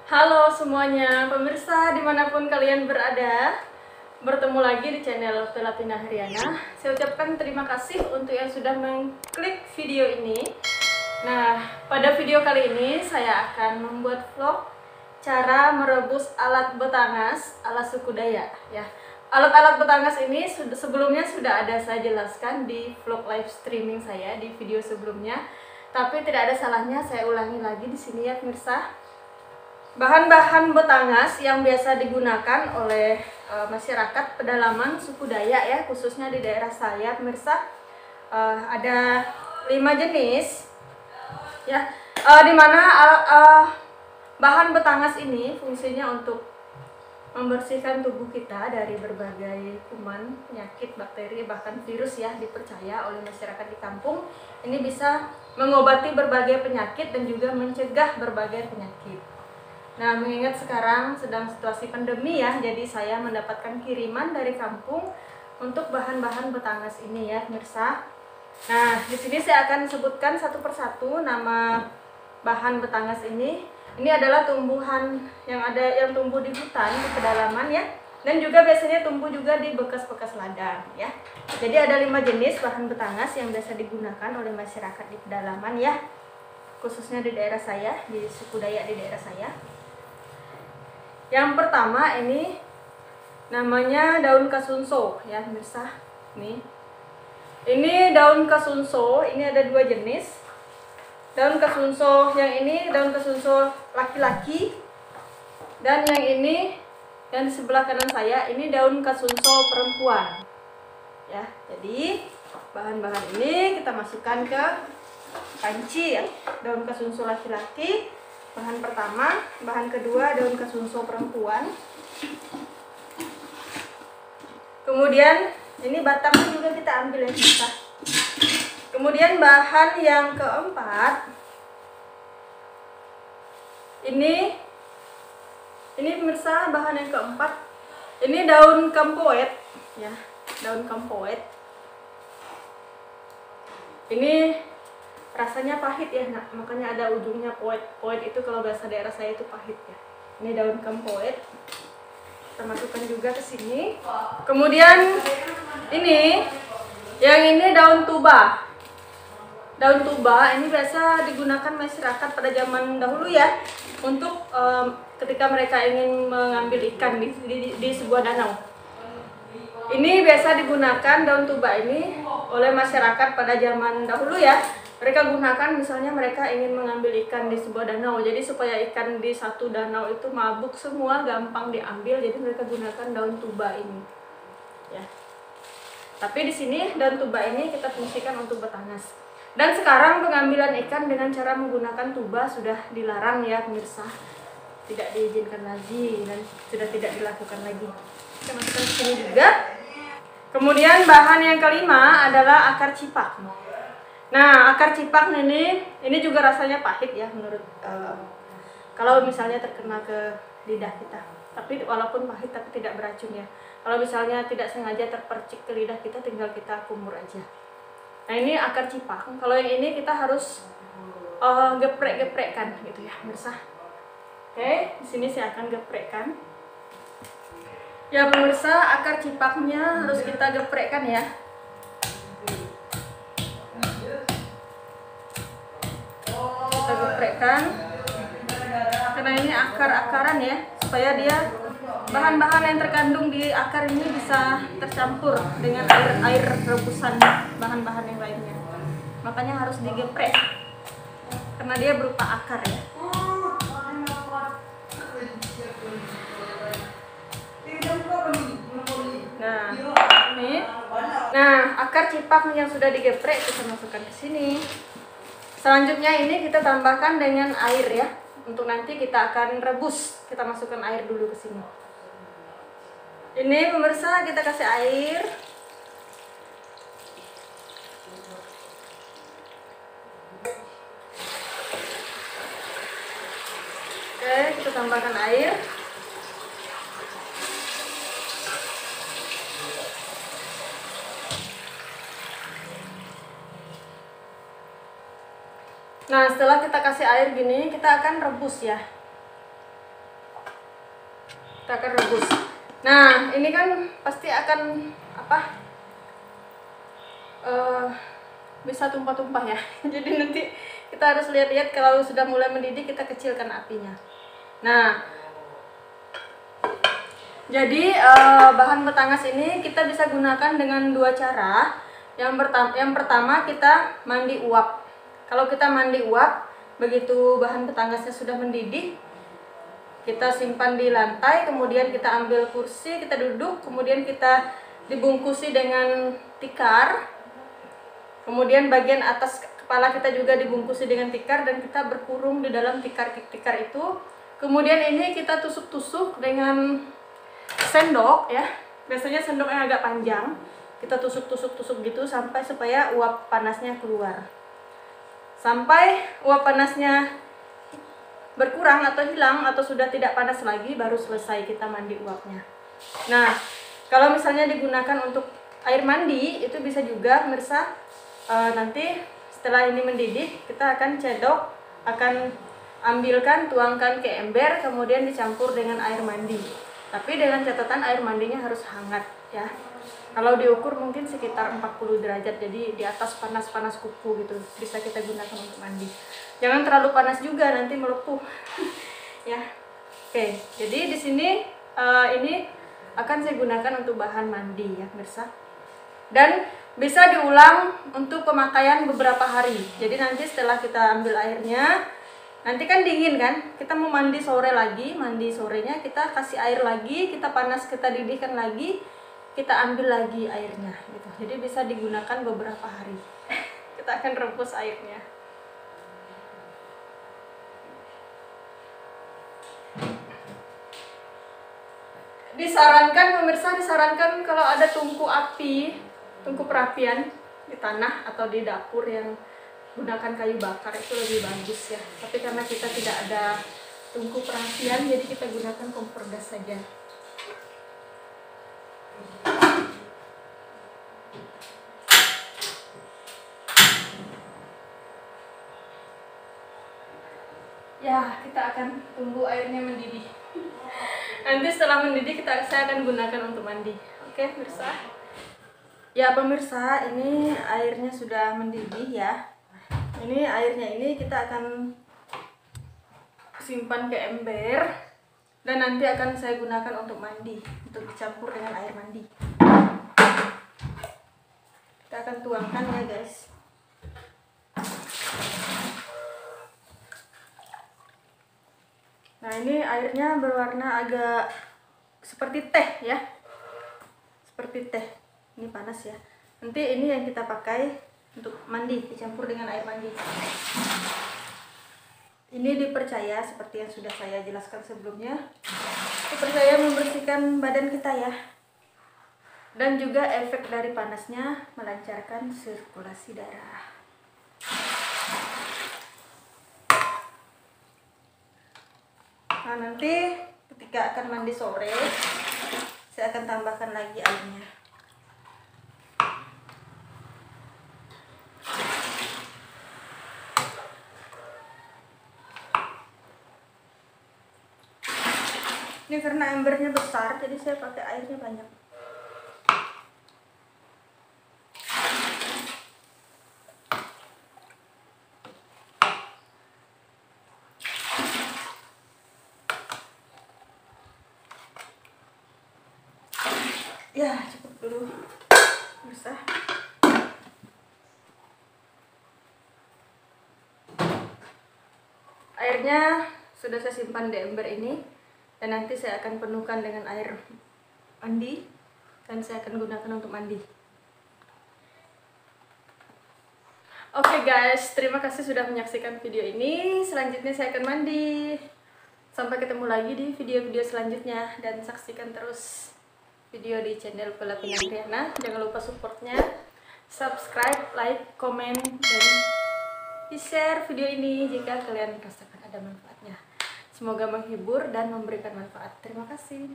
Halo semuanya, pemirsa dimanapun kalian berada. Bertemu lagi di channel Velatina Heriana. Saya ucapkan terima kasih untuk yang sudah mengklik video ini. Nah, pada video kali ini saya akan membuat vlog cara merebus alat betangas ala suku Dayak ya. Alat-alat betangas ini sebelumnya sudah ada saya jelaskan di vlog live streaming saya di video sebelumnya. Tapi tidak ada salahnya saya ulangi lagi di sini ya pemirsa. Bahan-bahan betangas yang biasa digunakan oleh masyarakat pedalaman suku Dayak ya, khususnya di daerah saya pemirsa, ada 5 jenis ya, dimana bahan betangas ini fungsinya untuk membersihkan tubuh kita dari berbagai kuman, penyakit, bakteri, bahkan virus ya. Dipercaya oleh masyarakat di kampung ini bisa mengobati berbagai penyakit dan juga mencegah berbagai penyakit. Nah, mengingat sekarang sedang situasi pandemi ya, jadi saya mendapatkan kiriman dari kampung untuk bahan-bahan betangas ini ya, pemirsa. Nah, di sini saya akan sebutkan satu persatu nama bahan betangas ini. Ini adalah tumbuhan yang tumbuh di hutan, di pedalaman ya, dan juga biasanya tumbuh juga di bekas-bekas ladang ya. Jadi ada 5 jenis bahan betangas yang biasa digunakan oleh masyarakat di pedalaman ya, khususnya di daerah saya, di suku Dayak di daerah saya. Yang pertama ini namanya daun kasunso ya pemirsa. Ini daun kasunso, ini ada 2 jenis. Daun kasunso yang ini daun kasunso laki-laki, dan yang ini yang di sebelah kanan saya ini daun kasunso perempuan. Ya, jadi bahan-bahan ini kita masukkan ke panci ya. Daun kasunso laki-laki bahan pertama, bahan kedua daun kasunso perempuan. Kemudian ini batangnya juga kita ambil ya kita. Kemudian bahan yang keempat, ini pemirsa bahan yang keempat, ini daun kampoet ya, daun kampoet. Ini rasanya pahit ya, nah, makanya ada ujungnya poet. Poet itu kalau bahasa daerah saya itu pahit ya. Ini daun kampoet. Kita masukkan juga ke sini. Kemudian ini daun tuba. Daun tuba ini biasa digunakan masyarakat pada zaman dahulu ya, untuk ketika mereka ingin mengambil ikan di sebuah danau. Ini biasa digunakan daun tuba ini oleh masyarakat pada zaman dahulu ya. Mereka gunakan misalnya mereka ingin mengambil ikan di sebuah danau. Jadi supaya ikan di satu danau itu mabuk semua, gampang diambil, jadi mereka gunakan daun tuba ini. Ya. Tapi di sini daun tuba ini kita fungsikan untuk betangas. Dan sekarang pengambilan ikan dengan cara menggunakan tuba sudah dilarang ya pemirsa. Tidak diizinkan lagi dan sudah tidak dilakukan lagi. Kita masukkan ke sini juga. Kemudian bahan yang kelima adalah akar cipak. Nah, akar cipak ini juga rasanya pahit ya menurut kalau misalnya terkena ke lidah kita. Tapi walaupun pahit tapi tidak beracun ya. Kalau misalnya tidak sengaja terpercik ke lidah kita, tinggal kita kumur aja. Nah, ini akar cipak. Kalau yang ini kita harus geprek-geprekkan gitu ya, pemirsa. Oke, di sini saya akan geprekkan. Ya pemirsa, akar cipaknya harus kita geprekkan ya. Kita geprekkan karena ini akar-akaran ya, supaya dia bahan-bahan yang terkandung di akar ini bisa tercampur dengan air rebusan bahan-bahan yang lainnya. Makanya harus digeprek karena dia berupa akar ya. Nah, akar cipak yang sudah digeprek kita masukkan ke sini. Selanjutnya ini kita tambahkan dengan air ya. Untuk nanti kita akan rebus, kita masukkan air dulu ke sini. Ini pemirsa, kita kasih air. Oke, kita tambahkan air. Nah, setelah kita kasih air gini, kita akan rebus ya. Kita akan rebus. Nah, ini kan pasti akan bisa tumpah-tumpah ya. Jadi nanti kita harus lihat-lihat, kalau sudah mulai mendidih kita kecilkan apinya. Nah, jadi bahan petangas ini kita bisa gunakan dengan dua cara. Yang pertama kita mandi uap. Kalau kita mandi uap, begitu bahan petangasnya sudah mendidih, kita simpan di lantai, kemudian kita ambil kursi, kita duduk, kemudian kita dibungkusi dengan tikar. Kemudian bagian atas kepala kita juga dibungkusi dengan tikar dan kita berkurung di dalam tikar itu. Kemudian ini kita tusuk-tusuk dengan sendok ya. Biasanya sendok yang agak panjang. Kita tusuk-tusuk gitu sampai supaya uap panasnya keluar. Sampai uap panasnya berkurang atau hilang atau sudah tidak panas lagi, baru selesai kita mandi uapnya. Nah, kalau misalnya digunakan untuk air mandi, itu bisa juga pemirsa. Nanti setelah ini mendidih, kita akan cedok, akan ambilkan, tuangkan ke ember, kemudian dicampur dengan air mandi. Tapi dengan catatan air mandinya harus hangat ya. Kalau diukur mungkin sekitar 40 derajat, jadi di atas panas-panas kuku gitu, bisa kita gunakan untuk mandi. Jangan terlalu panas juga, nanti melepuh. Ya. Oke, jadi di sini ini akan saya gunakan untuk bahan mandi ya pemirsa. Dan bisa diulang untuk pemakaian beberapa hari. Jadi nanti setelah kita ambil airnya, nanti kan dingin kan, kita mau mandi sore lagi, mandi sorenya kita kasih air lagi, kita panas, kita didihkan lagi, kita ambil lagi airnya gitu. Jadi bisa digunakan beberapa hari. Kita akan rebus airnya. Disarankan pemirsa, disarankan kalau ada tungku perapian di tanah atau di dapur yang gunakan kayu bakar, itu lebih bagus ya. Tapi karena kita tidak ada tungku perapian, jadi kita gunakan kompor gas saja. Ya, kita akan tunggu airnya mendidih. Nanti setelah mendidih saya akan gunakan untuk mandi. Oke pemirsa. Ya pemirsa, ini airnya sudah mendidih ya. Ini airnya ini kita akan simpan ke ember dan nanti akan saya gunakan untuk mandi, untuk dicampur dengan air mandi. Kita akan tuangkan ya guys. Nah, ini airnya berwarna agak seperti teh ya. Seperti teh. Ini panas ya. Nanti ini yang kita pakai untuk mandi, dicampur dengan air mandi. Ini dipercaya seperti yang sudah saya jelaskan sebelumnya, dipercaya membersihkan badan kita ya. Dan juga efek dari panasnya melancarkan sirkulasi darah. Nah, nanti ketika akan mandi sore, saya akan tambahkan lagi airnya. Ini karena embernya besar, jadi saya pakai airnya banyak. Ya, cukup dulu. Bisa. Airnya sudah saya simpan di ember ini. Dan nanti saya akan penuhkan dengan air mandi dan saya akan gunakan untuk mandi. Oke guys, terima kasih sudah menyaksikan video ini. Selanjutnya saya akan mandi. Sampai ketemu lagi di video-video selanjutnya dan saksikan terus video di channel Pelapina Heriana. Jangan lupa supportnya, subscribe, like, komen, dan di-share video ini jika kalian merasakan ada manfaatnya. Semoga menghibur dan memberikan manfaat. Terima kasih.